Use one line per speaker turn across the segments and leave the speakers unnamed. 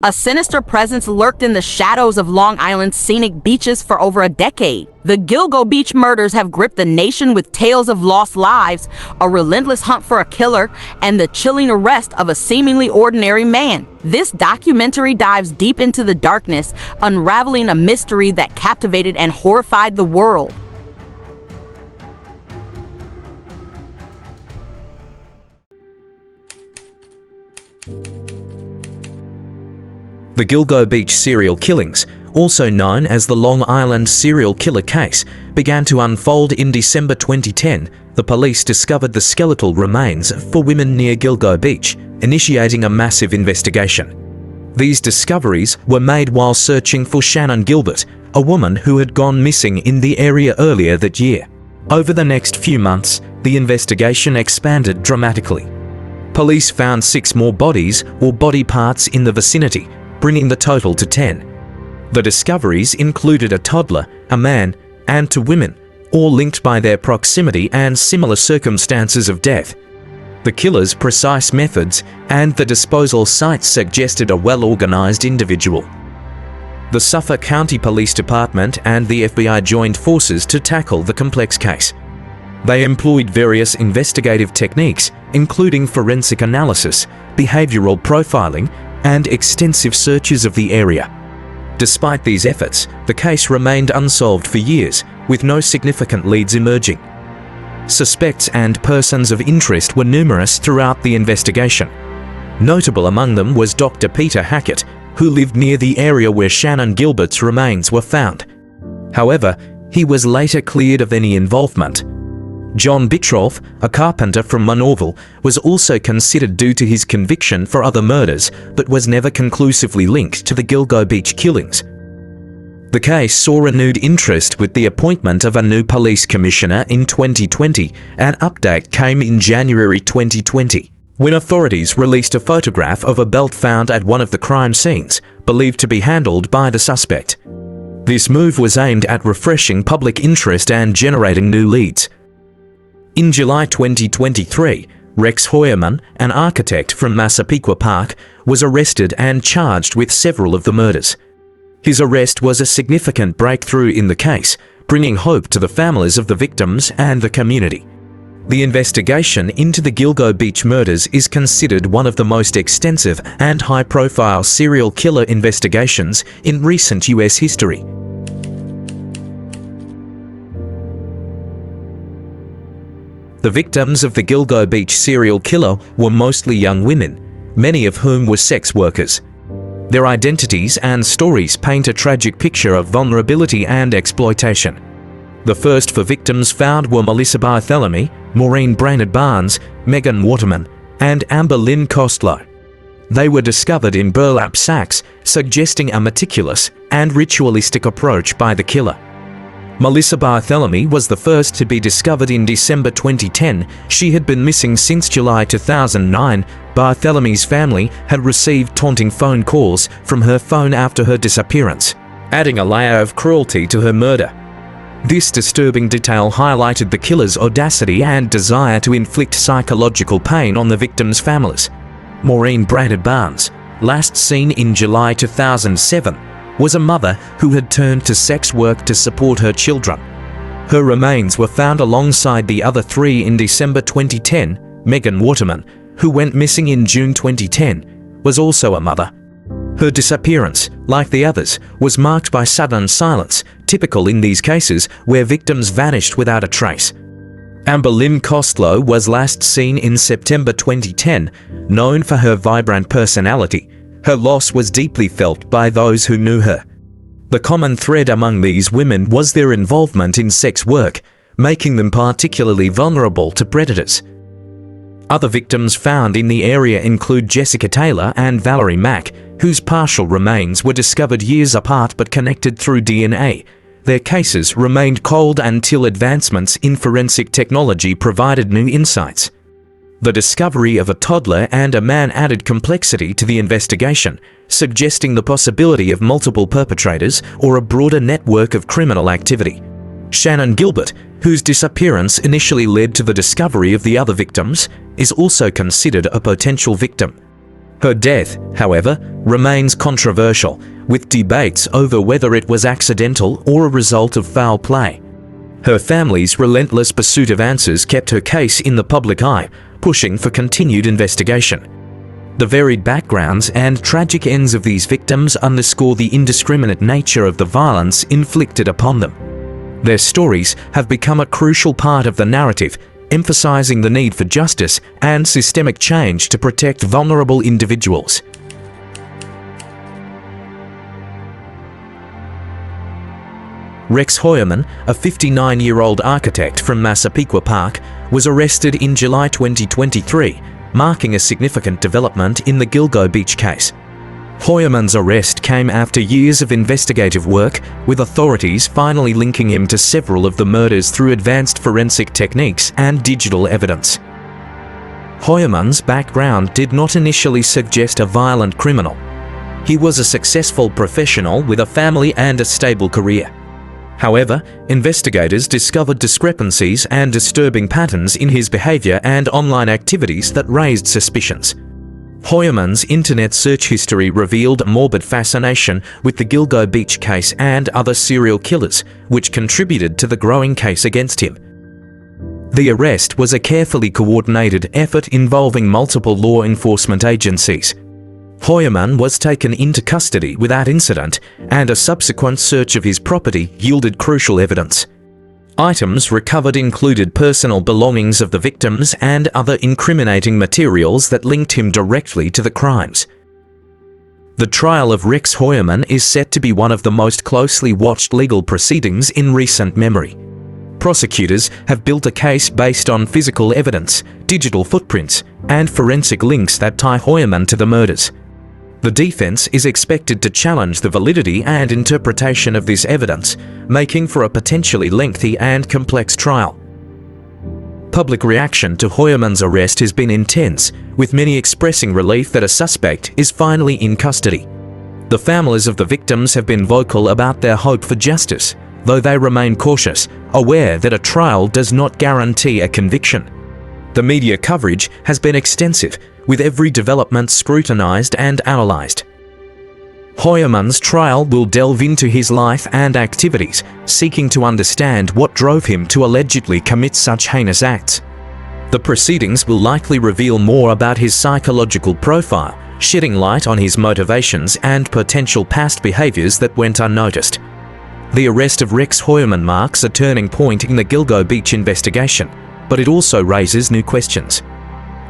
A sinister presence lurked in the shadows of Long Island's scenic beaches for over a decade. The Gilgo Beach murders have gripped the nation with tales of lost lives, a relentless hunt for a killer, and the chilling arrest of a seemingly ordinary man. This documentary dives deep into the darkness, unraveling a mystery that captivated and horrified the world.
The Gilgo Beach serial killings, also known as the Long Island serial killer case, began to unfold in December 2010. The police discovered the skeletal remains of 4 women near Gilgo Beach, initiating a massive investigation. These discoveries were made while searching for Shannon Gilbert, a woman who had gone missing in the area earlier that year. Over the next few months, the investigation expanded dramatically. Police found 6 more bodies or body parts in the vicinity, bringing the total to 10. The discoveries included a toddler, a man, and 2 women, all linked by their proximity and similar circumstances of death. The killer's precise methods and the disposal sites suggested a well-organized individual. The Suffolk County Police Department and the FBI joined forces to tackle the complex case. They employed various investigative techniques, including forensic analysis, behavioral profiling, and extensive searches of the area. Despite these efforts, the case remained unsolved for years, with no significant leads emerging. Suspects and persons of interest were numerous throughout the investigation. Notable among them was Dr. Peter Hackett, who lived near the area where Shannon Gilbert's remains were found. However, he was later cleared of any involvement. John Bitroff, a carpenter from Manorville, was also considered due to his conviction for other murders, but was never conclusively linked to the Gilgo Beach killings. The case saw renewed interest with the appointment of a new police commissioner in 2020. An update came in January 2020, when authorities released a photograph of a belt found at one of the crime scenes, believed to be handled by the suspect. This move was aimed at refreshing public interest and generating new leads. In July 2023, Rex Heuermann, an architect from Massapequa Park, was arrested and charged with several of the murders. His arrest was a significant breakthrough in the case, bringing hope to the families of the victims and the community. The investigation into the Gilgo Beach murders is considered one of the most extensive and high-profile serial killer investigations in recent U.S. history. The victims of the Gilgo Beach serial killer were mostly young women, many of whom were sex workers. Their identities and stories paint a tragic picture of vulnerability and exploitation. The first 4 victims found were Melissa Barthélemy, Maureen Brainerd Barnes, Megan Waterman, and Amber Lynn Costello. They were discovered in burlap sacks, suggesting a meticulous and ritualistic approach by the killer. Melissa Barthélemy was the first to be discovered in December 2010. She had been missing since July 2009. Barthélemy's family had received taunting phone calls from her phone after her disappearance, adding a layer of cruelty to her murder. This disturbing detail highlighted the killer's audacity and desire to inflict psychological pain on the victims' families. Maureen Brainerd Barnes, last seen in July 2007, was a mother who had turned to sex work to support her children. Her remains were found alongside the other 3 in December 2010. Megan Waterman, who went missing in June 2010, was also a mother. Her disappearance, like the others, was marked by sudden silence, typical in these cases where victims vanished without a trace. Amber Lynn Costello was last seen in September 2010. Known for her vibrant personality, her loss was deeply felt by those who knew her. The common thread among these women was their involvement in sex work, making them particularly vulnerable to predators. Other victims found in the area include Jessica Taylor and Valerie Mack, whose partial remains were discovered years apart but connected through DNA. Their cases remained cold until advancements in forensic technology provided new insights. The discovery of a toddler and a man added complexity to the investigation, suggesting the possibility of multiple perpetrators or a broader network of criminal activity. Shannon Gilbert, whose disappearance initially led to the discovery of the other victims, is also considered a potential victim. Her death, however, remains controversial, with debates over whether it was accidental or a result of foul play. Her family's relentless pursuit of answers kept her case in the public eye, pushing for continued investigation. The varied backgrounds and tragic ends of these victims underscore the indiscriminate nature of the violence inflicted upon them. Their stories have become a crucial part of the narrative, emphasizing the need for justice and systemic change to protect vulnerable individuals. Rex Heuermann, a 59-year-old architect from Massapequa Park, was arrested in July 2023, marking a significant development in the Gilgo Beach case. Heuermann's arrest came after years of investigative work, with authorities finally linking him to several of the murders through advanced forensic techniques and digital evidence. Heuermann's background did not initially suggest a violent criminal. He was a successful professional with a family and a stable career. However, investigators discovered discrepancies and disturbing patterns in his behavior and online activities that raised suspicions. Heuermann's internet search history revealed a morbid fascination with the Gilgo Beach case and other serial killers, which contributed to the growing case against him. The arrest was a carefully coordinated effort involving multiple law enforcement agencies. Heuermann was taken into custody without incident, and a subsequent search of his property yielded crucial evidence. Items recovered included personal belongings of the victims and other incriminating materials that linked him directly to the crimes. The trial of Rex Heuermann is set to be one of the most closely watched legal proceedings in recent memory. Prosecutors have built a case based on physical evidence, digital footprints, and forensic links that tie Heuermann to the murders. The defense is expected to challenge the validity and interpretation of this evidence, making for a potentially lengthy and complex trial. Public reaction to Heuermann's arrest has been intense, with many expressing relief that a suspect is finally in custody. The families of the victims have been vocal about their hope for justice, though they remain cautious, aware that a trial does not guarantee a conviction. The media coverage has been extensive, with every development scrutinized and analyzed. Heuermann's trial will delve into his life and activities, seeking to understand what drove him to allegedly commit such heinous acts. The proceedings will likely reveal more about his psychological profile, shedding light on his motivations and potential past behaviors that went unnoticed. The arrest of Rex Heuermann marks a turning point in the Gilgo Beach investigation, but it also raises new questions.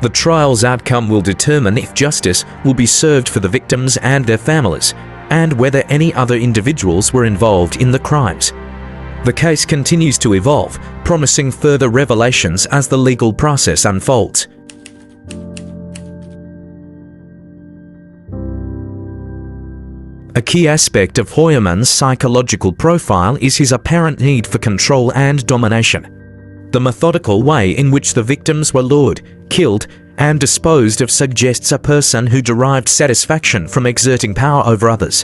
The trial's outcome will determine if justice will be served for the victims and their families, and whether any other individuals were involved in the crimes. The case continues to evolve, promising further revelations as the legal process unfolds. A key aspect of Heuermann's psychological profile is his apparent need for control and domination. The methodical way in which the victims were lured, killed, and disposed of suggests a person who derived satisfaction from exerting power over others.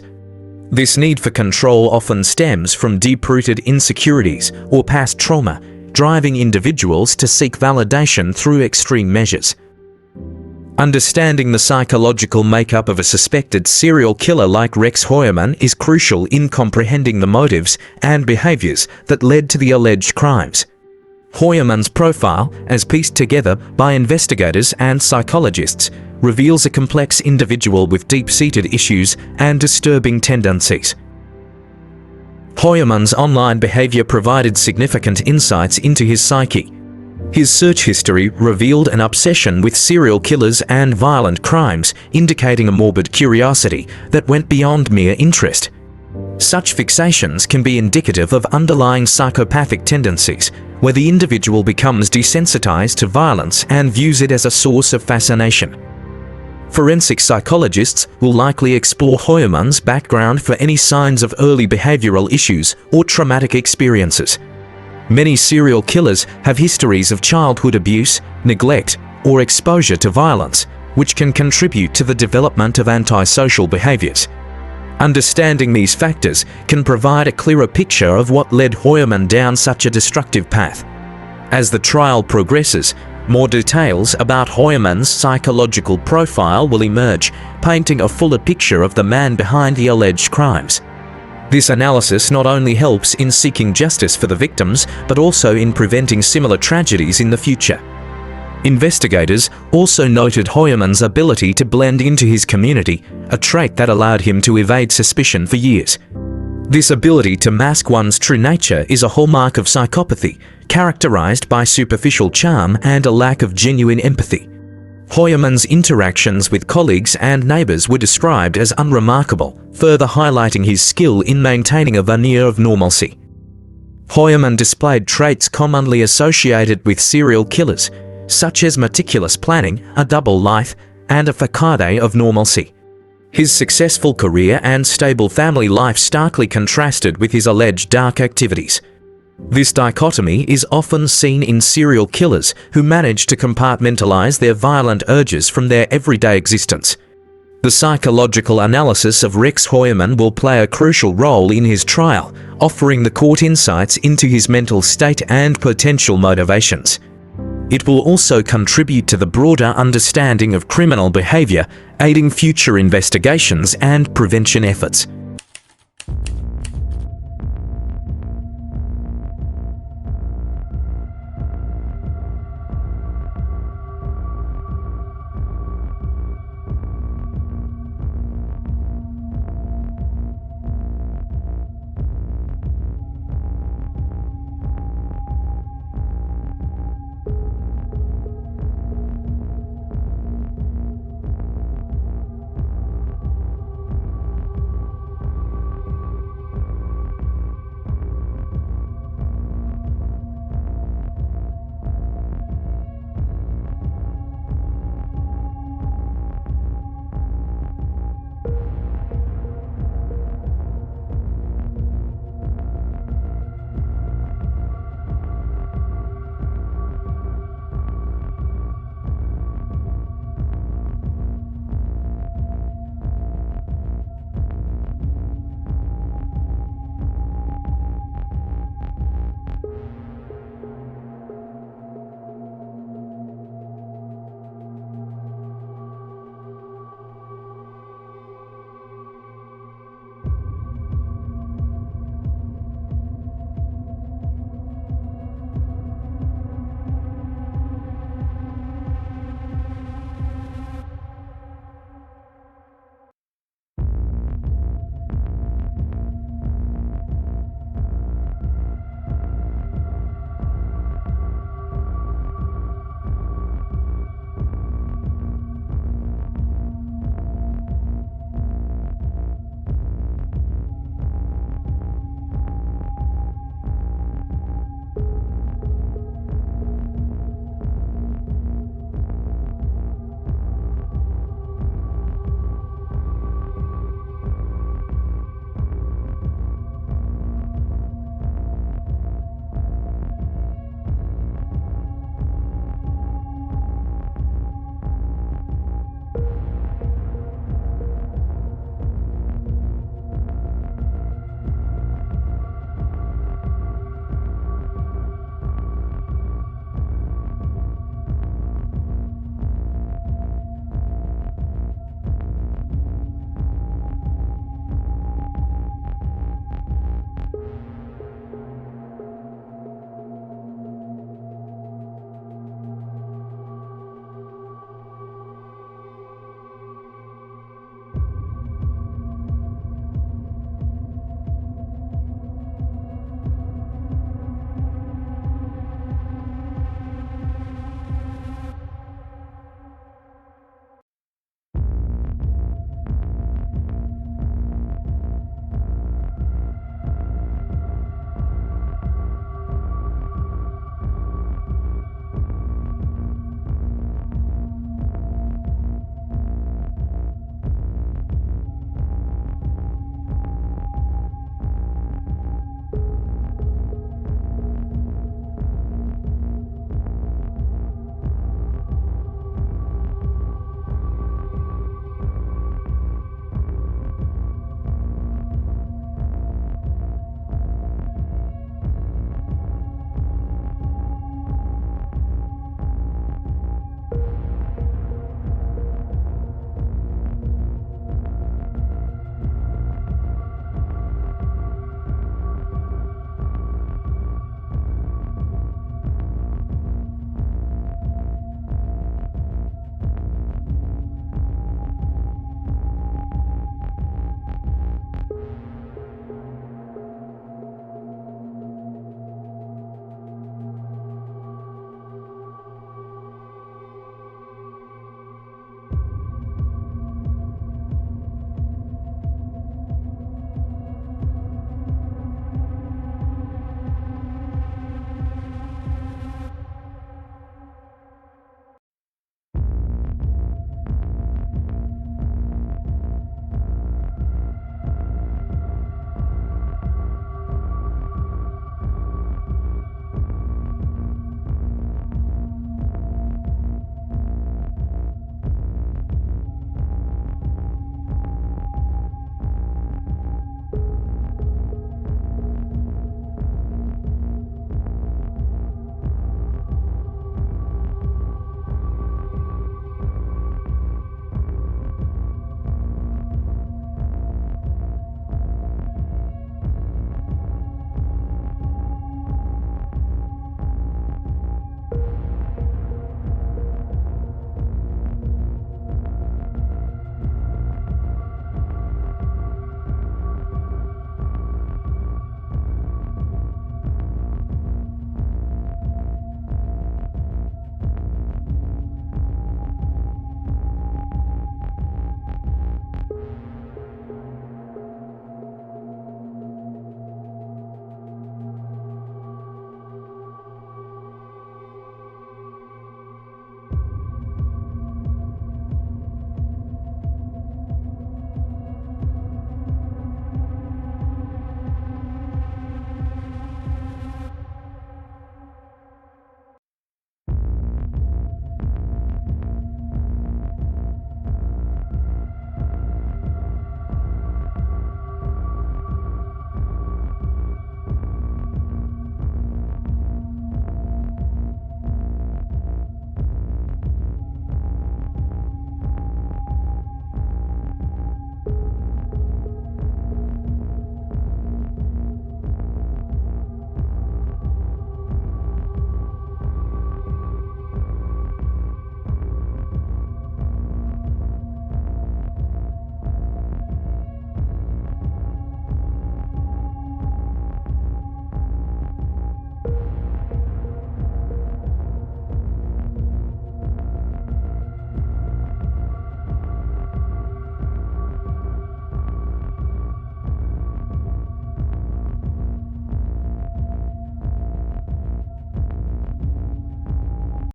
This need for control often stems from deep-rooted insecurities or past trauma, driving individuals to seek validation through extreme measures. Understanding the psychological makeup of a suspected serial killer like Rex Heuermann is crucial in comprehending the motives and behaviors that led to the alleged crimes. Heuermann's profile, as pieced together by investigators and psychologists, reveals a complex individual with deep-seated issues and disturbing tendencies. Heuermann's online behavior provided significant insights into his psyche. His search history revealed an obsession with serial killers and violent crimes, indicating a morbid curiosity that went beyond mere interest. Such fixations can be indicative of underlying psychopathic tendencies, where the individual becomes desensitized to violence and views it as a source of fascination. Forensic psychologists will likely explore Heuermann's background for any signs of early behavioral issues or traumatic experiences. Many serial killers have histories of childhood abuse, neglect, or exposure to violence, which can contribute to the development of antisocial behaviors. Understanding these factors can provide a clearer picture of what led Heuermann down such a destructive path. As the trial progresses, More details about Heuermann's psychological profile will emerge, painting a fuller picture of the man behind the alleged crimes. This analysis not only helps in seeking justice for the victims, but also in preventing similar tragedies in the future. Investigators also noted Heuermann's ability to blend into his community, a trait that allowed him to evade suspicion for years. This ability to mask one's true nature is a hallmark of psychopathy, characterized by superficial charm and a lack of genuine empathy. Heuermann's interactions with colleagues and neighbors were described as unremarkable, further highlighting his skill in maintaining a veneer of normalcy. Heuermann displayed traits commonly associated with serial killers, such as meticulous planning, a double life, and a facade of normalcy. His successful career and stable family life starkly contrasted with his alleged dark activities. This dichotomy is often seen in serial killers who manage to compartmentalize their violent urges from their everyday existence. The psychological analysis of Rex Heuermann will play a crucial role in his trial, offering the court insights into his mental state and potential motivations. It will also contribute to the broader understanding of criminal behavior, aiding future investigations and prevention efforts.